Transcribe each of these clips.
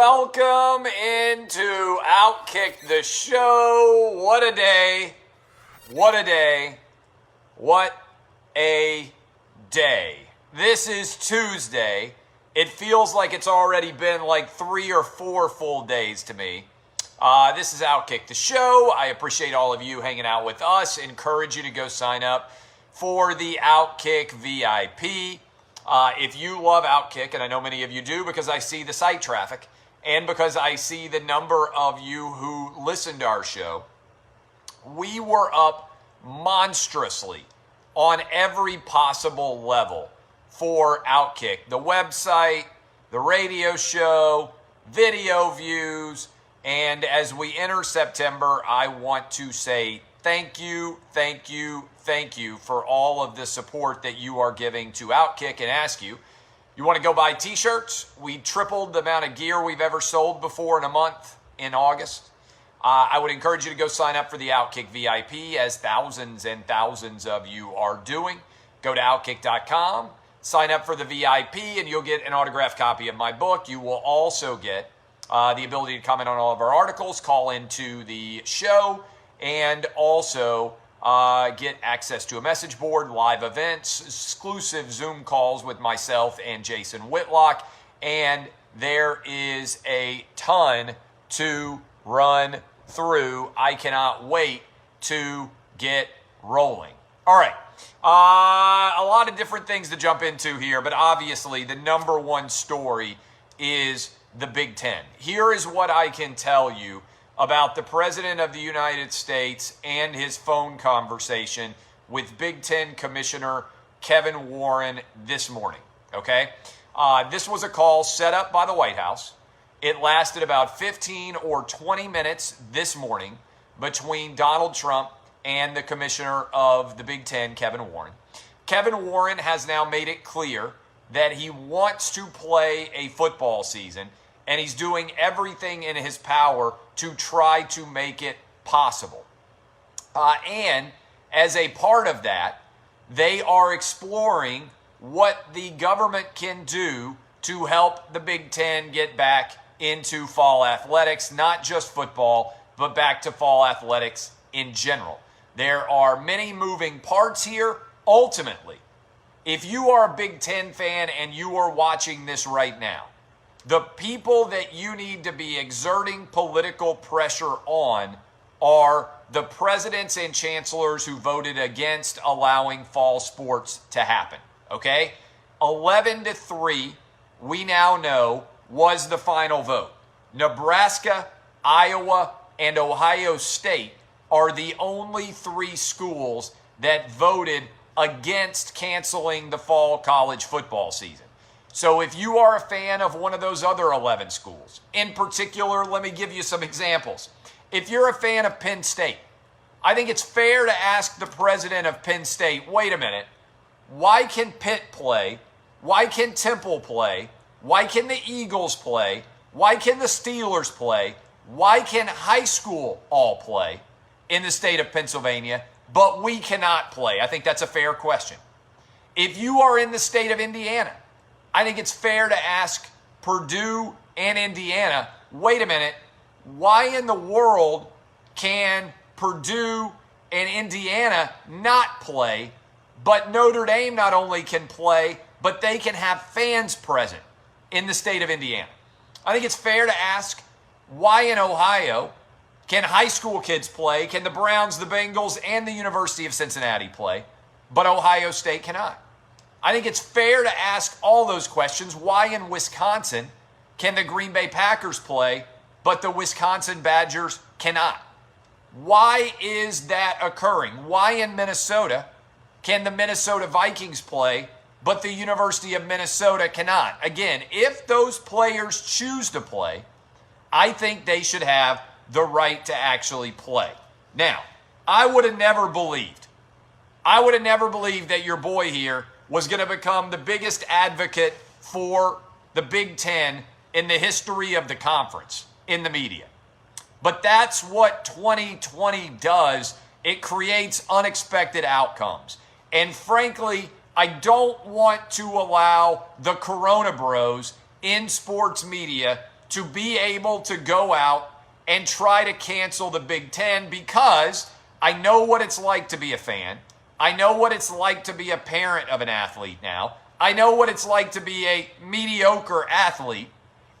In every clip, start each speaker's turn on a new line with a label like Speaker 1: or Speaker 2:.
Speaker 1: Welcome into Outkick the Show. What a day. What a day. What a day. This is Tuesday. It feels like it's already been like 3 or 4 full days to me. This is Outkick the Show. I appreciate all of you hanging out with us. Encourage you to go sign up for the Outkick VIP. If you love Outkick, and I know many of you do because I see the site traffic and because I see the number of you who listen to our show, we were up monstrously on every possible level for Outkick. The website, the radio show, video views, and as we enter September, I want to say thank you for all of the support that you are giving to Outkick and ask you want to go buy t-shirts? We tripled the amount of gear we've ever sold before in a month in August. I would encourage you to go sign up for the Outkick VIP, as thousands and thousands of you are doing. Go to Outkick.com, sign up for the VIP, and you'll get an autographed copy of my book. You will also get the ability to comment on all of our articles, call into the show, and also get access to a message board, live events, exclusive Zoom calls with myself and Jason Whitlock, and there is a ton to run through. I cannot wait to get rolling. All right, a lot of different things to jump into here, but obviously the number one story is the Big Ten. Here is what I can tell you about the President of the United States and his phone conversation with Big Ten Commissioner Kevin Warren this morning, okay? This was a call set up by the White House. It lasted about 15 or 20 minutes this morning between Donald Trump and the Commissioner of the Big Ten, Kevin Warren. Kevin Warren has now made it clear that he wants to play a football season, and he's doing everything in his power to try to make it possible. And as a part of that, they are exploring what the government can do to help the Big Ten get back into fall athletics, not just football, but back to fall athletics in general. There are many moving parts here. Ultimately, if you are a Big Ten fan and you are watching this right now, the people that you need to be exerting political pressure on are the presidents and chancellors who voted against allowing fall sports to happen, okay? 11-3, we now know, was the final vote. Nebraska, Iowa, and Ohio State are the only 3 schools that voted against canceling the fall college football season. So if you are a fan of one of those other 11 schools, in particular, let me give you some examples. If you're a fan of Penn State, I think it's fair to ask the president of Penn State, wait a minute, why can Pitt play? Why can Temple play? Why can the Eagles play? Why can the Steelers play? Why can high school all play in the state of Pennsylvania, but we cannot play? I think that's a fair question. If you are in the state of Indiana, I think it's fair to ask Purdue and Indiana, wait a minute, why in the world can Purdue and Indiana not play, but Notre Dame not only can play, but they can have fans present in the state of Indiana? I think it's fair to ask why in Ohio can high school kids play, can the Browns, the Bengals, and the University of Cincinnati play, but Ohio State cannot? I think it's fair to ask all those questions. Why in Wisconsin can the Green Bay Packers play, but the Wisconsin Badgers cannot? Why is that occurring? Why in Minnesota can the Minnesota Vikings play, but the University of Minnesota cannot? Again, if those players choose to play, I think they should have the right to actually play. Now, I would have never believed that your boy here was going to become the biggest advocate for the Big Ten in the history of the conference in the media. But that's what 2020 does. It creates unexpected outcomes. And frankly, I don't want to allow the Coronabros in sports media to be able to go out and try to cancel the Big Ten, because I know what it's like to be a fan. I know what it's like to be a parent of an athlete now. I know what it's like to be a mediocre athlete.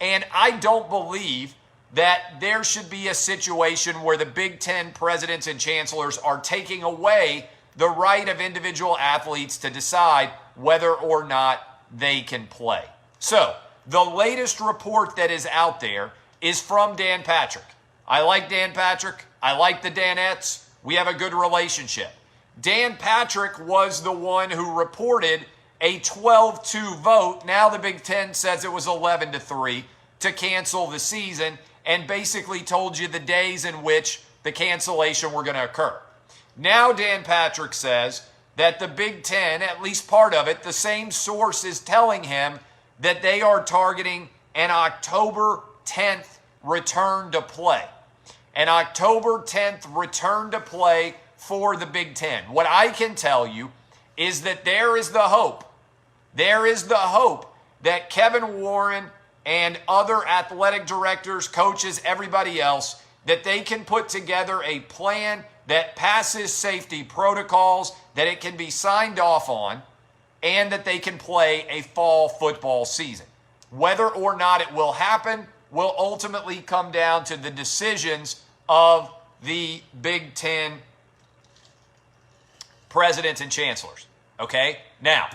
Speaker 1: And I don't believe that there should be a situation where the Big Ten presidents and chancellors are taking away the right of individual athletes to decide whether or not they can play. So, the latest report that is out there is from Dan Patrick. I like Dan Patrick. I like the Danettes. We have a good relationship. Dan Patrick was the one who reported a 12-2 vote. Now the Big Ten says it was 11-3 to cancel the season, and basically told you the days in which the cancellation were going to occur. Now Dan Patrick says that the Big Ten, at least part of it, the same source is telling him that they are targeting an October 10th return to play. An October 10th return to play for the Big Ten. What I can tell you is that there is the hope that Kevin Warren and other athletic directors, coaches, everybody else, that they can put together a plan that passes safety protocols, that it can be signed off on, and that they can play a fall football season. Whether or not it will happen will ultimately come down to the decisions of the Big Ten presidents and chancellors. Okay? Now,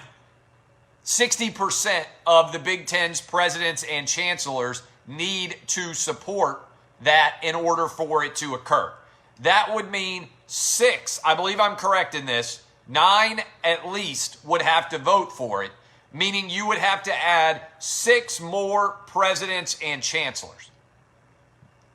Speaker 1: 60% of the Big Ten's presidents and chancellors need to support that in order for it to occur. That would mean 6, I believe I'm correct in this, 9 at least would have to vote for it, meaning you would have to add 6 more presidents and chancellors.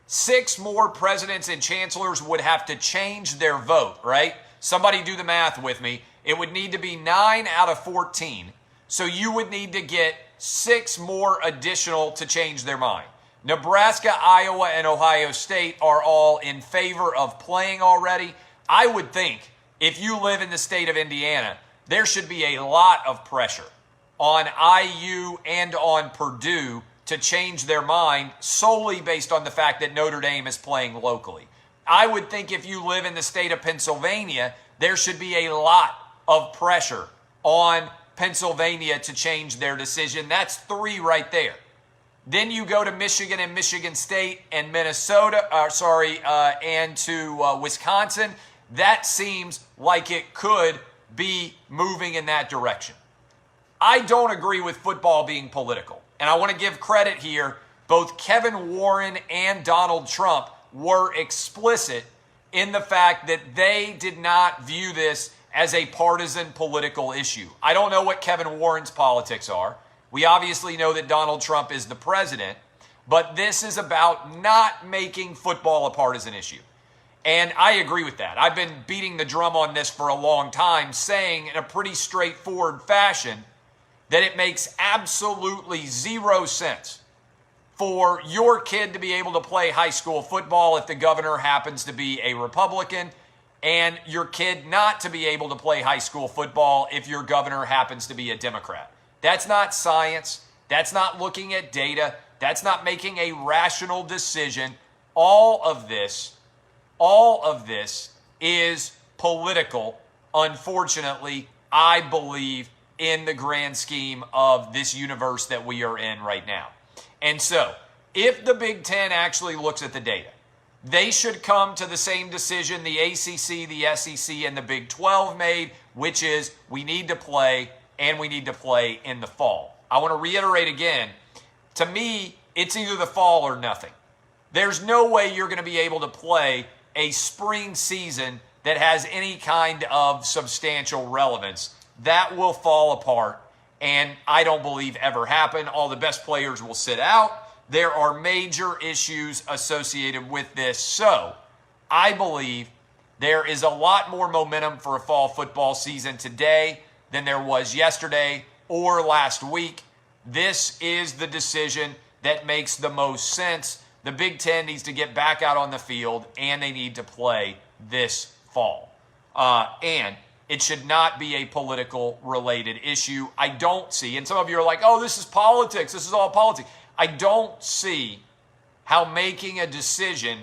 Speaker 1: 6 more presidents and chancellors would have to change their vote, right? Somebody do the math with me. It would need to be 9 out of 14. So you would need to get 6 more additional to change their mind. Nebraska, Iowa, and Ohio State are all in favor of playing already. I would think if you live in the state of Indiana, there should be a lot of pressure on IU and on Purdue to change their mind solely based on the fact that Notre Dame is playing locally. I would think if you live in the state of Pennsylvania, there should be a lot of pressure on Pennsylvania to change their decision. That's 3 right there. Then you go to Michigan and Michigan State and Minnesota, and to Wisconsin. That seems like it could be moving in that direction. I don't agree with football being political. And I want to give credit here. Both Kevin Warren and Donald Trump were explicit in the fact that they did not view this as a partisan political issue. I don't know what Kevin Warren's politics are. We obviously know that Donald Trump is the president, but this is about not making football a partisan issue. And I agree with that. I've been beating the drum on this for a long time, saying in a pretty straightforward fashion that it makes absolutely 0 sense for your kid to be able to play high school football if the governor happens to be a Republican, and your kid not to be able to play high school football if your governor happens to be a Democrat. That's not science. That's not looking at data. That's not making a rational decision. All of this is political, unfortunately, I believe, in the grand scheme of this universe that we are in right now. And so, if the Big Ten actually looks at the data, they should come to the same decision the ACC, the SEC, and the Big 12 made, which is we need to play, and we need to play in the fall. I want to reiterate again, to me, it's either the fall or nothing. There's no way you're going to be able to play a spring season that has any kind of substantial relevance. That will fall apart, and I don't believe ever happen. All the best players will sit out. There are major issues associated with this. So I believe there is a lot more momentum for a fall football season today than there was yesterday or last week. This is the decision that makes the most sense. The Big Ten needs to get back out on the field, and they need to play this fall. And it should not be a political related issue. I don't see, and some of you are like, oh, this is politics. This is all politics. I don't see how making a decision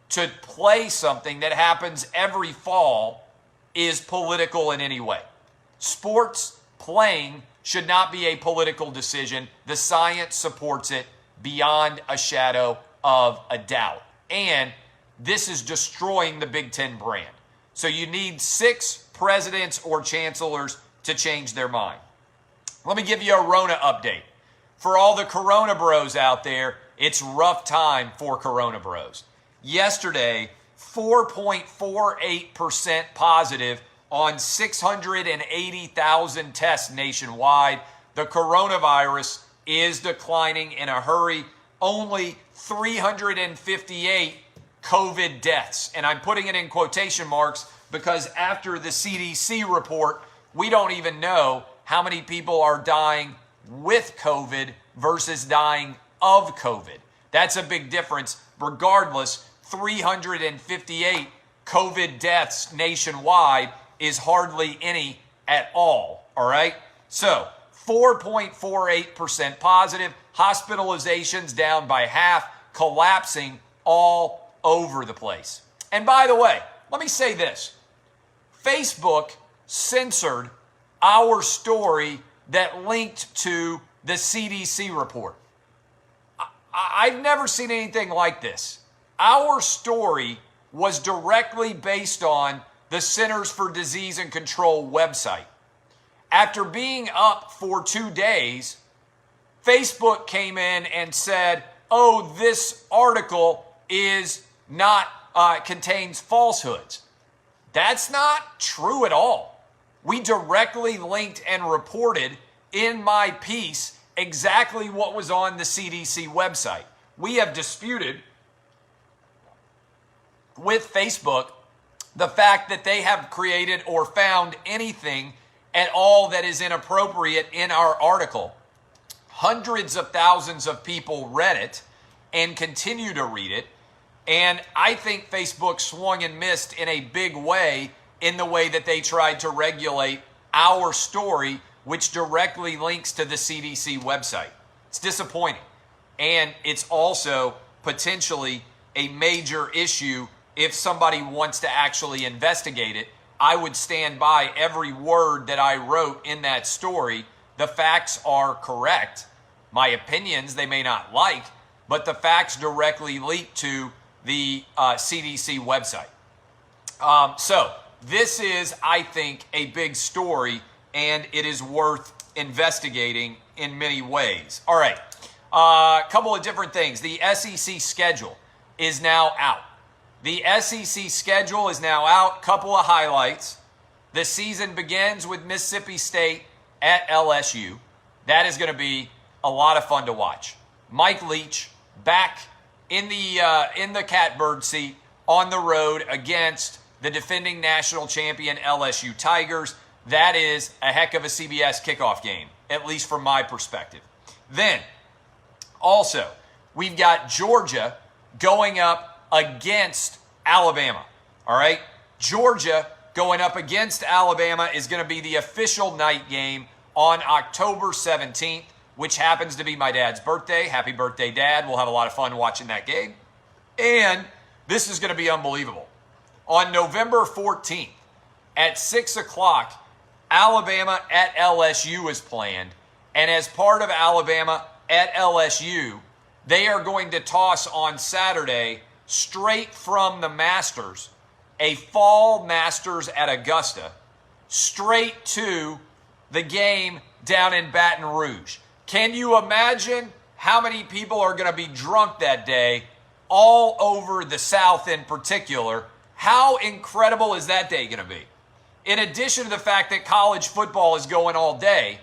Speaker 1: to play something that happens every fall is political in any way. Sports playing should not be a political decision. The science supports it beyond a shadow of a doubt. And this is destroying the Big Ten brand. So you need 6 presidents or chancellors to change their mind. Let me give you a Rona update. For all the Coronabros out there, it's rough time for Coronabros. Yesterday, 4.48% positive on 680,000 tests nationwide. The coronavirus is declining in a hurry. Only 358 COVID deaths. And I'm putting it in quotation marks because after the CDC report, we don't even know how many people are dying with COVID versus dying of COVID. That's a big difference. Regardless, 358 COVID deaths nationwide is hardly any at all right? So 4.48% positive, hospitalizations down by half, collapsing all over the place. And by the way, let me say this. Facebook censored our story that linked to the CDC report. I've never seen anything like this. Our story was directly based on the Centers for Disease and Control website. After being up for 2 days, Facebook came in and said, oh, this article is not, contains falsehoods. That's not true at all. We directly linked and reported in my piece exactly what was on the CDC website. We have disputed with Facebook the fact that they have created or found anything at all that is inappropriate in our article. Hundreds of thousands of people read it and continue to read it. And I think Facebook swung and missed in a big way in the way that they tried to regulate our story, which directly links to the CDC website. It's disappointing. And it's also potentially a major issue if somebody wants to actually investigate it. I would stand by every word that I wrote in that story. The facts are correct. My opinions, they may not like, but the facts directly leak to the CDC website. So this is, I think, a big story, and it is worth investigating in many ways. All right, a couple of different things. The SEC schedule is now out. The SEC schedule is now out. Couple of highlights. The season begins with Mississippi State at LSU. That is going to be a lot of fun to watch. Mike Leach back in the catbird seat on the road against the defending national champion LSU Tigers. That is a heck of a CBS kickoff game, at least from my perspective. Then, also, we've got Georgia going up against Alabama. All right? Georgia going up against Alabama is going to be the official night game on October 17th, which happens to be my dad's birthday. Happy birthday, Dad. We'll have a lot of fun watching that game. And this is going to be unbelievable. On November 14th at 6 o'clock, Alabama at LSU is planned. And as part of Alabama at LSU, they are going to toss on Saturday, straight from the Masters, a fall Masters at Augusta, straight to the game down in Baton Rouge. Can you imagine how many people are going to be drunk that day, all over the South in particular? How incredible is that day going to be? In addition to the fact that college football is going all day,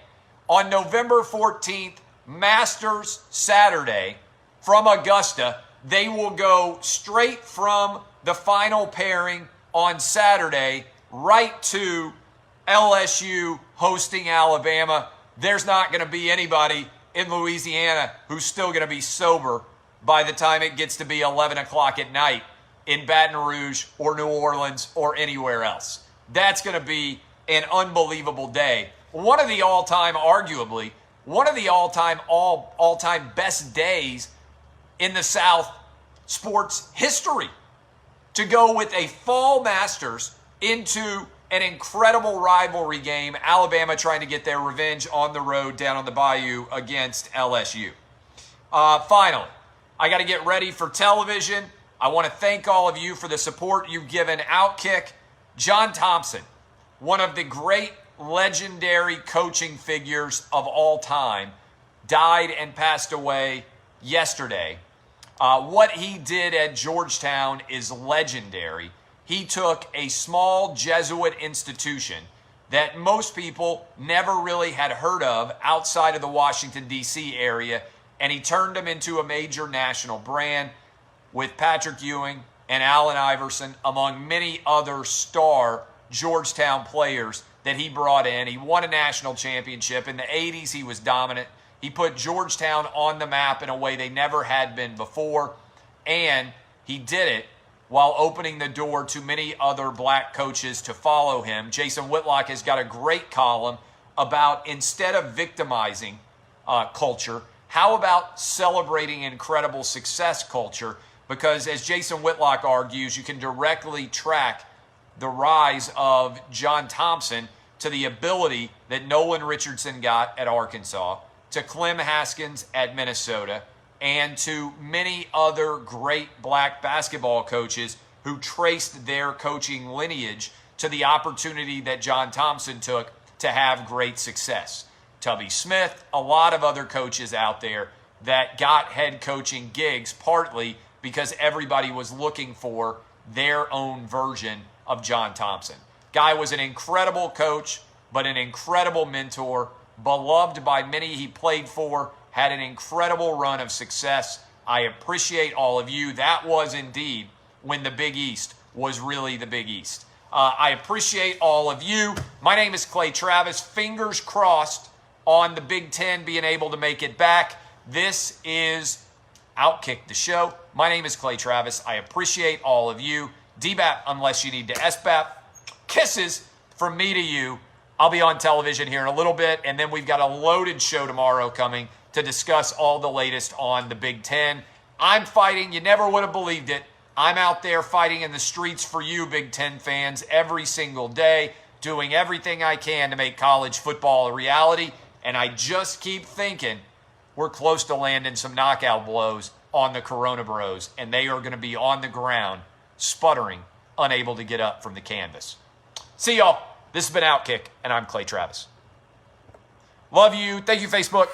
Speaker 1: on November 14th, Masters Saturday from Augusta, they will go straight from the final pairing on Saturday right to LSU hosting Alabama. There's not going to be anybody in Louisiana who's still going to be sober by the time it gets to be 11 o'clock at night in Baton Rouge or New Orleans or anywhere else. That's going to be an unbelievable day. One of the all-time, arguably, one of the all-time best days in the South sports history to go with a fall Masters into an incredible rivalry game, Alabama trying to get their revenge on the road down on the Bayou against LSU. Finally, I got to get ready for television. I want to thank all of you for the support you've given Outkick. John Thompson, one of the great legendary coaching figures of all time, died and passed away yesterday. What he did at Georgetown is legendary. He took a small Jesuit institution that most people never really had heard of outside of the Washington, D.C. area, and he turned them into a major national brand with Patrick Ewing and Allen Iverson, among many other star Georgetown players that he brought in. He won a national championship. In the 80s, he was dominant. He put Georgetown on the map in a way they never had been before, and he did it while opening the door to many other black coaches to follow him. Jason Whitlock has got a great column about, instead of victimizing culture, how about celebrating incredible success culture? Because as Jason Whitlock argues, you can directly track the rise of John Thompson to the ability that Nolan Richardson got at Arkansas, to Clem Haskins at Minnesota, and to many other great black basketball coaches who traced their coaching lineage to the opportunity that John Thompson took to have great success. Tubby Smith, a lot of other coaches out there that got head coaching gigs partly because everybody was looking for their own version of John Thompson. Guy was an incredible coach, but an incredible mentor, beloved by many he played for, had an incredible run of success. I appreciate all of you. That was indeed when the Big East was really the Big East. I appreciate all of you. My name is Clay Travis. Fingers crossed on the Big Ten being able to make it back. This is Outkick the Show. My name is Clay Travis. I appreciate all of you. DBAP unless you need to SBAP. Kisses from me to you. I'll be on television here in a little bit, and then we've got a loaded show tomorrow coming to discuss all the latest on the Big Ten. I'm fighting. You never would have believed it. I'm out there fighting in the streets for you, Big Ten fans, every single day, doing everything I can to make college football a reality, and I just keep thinking we're close to landing some knockout blows on the Coronabros, and they are going to be on the ground, sputtering, unable to get up from the canvas. See y'all. This has been Outkick, and I'm Clay Travis. Love you. Thank you, Facebook.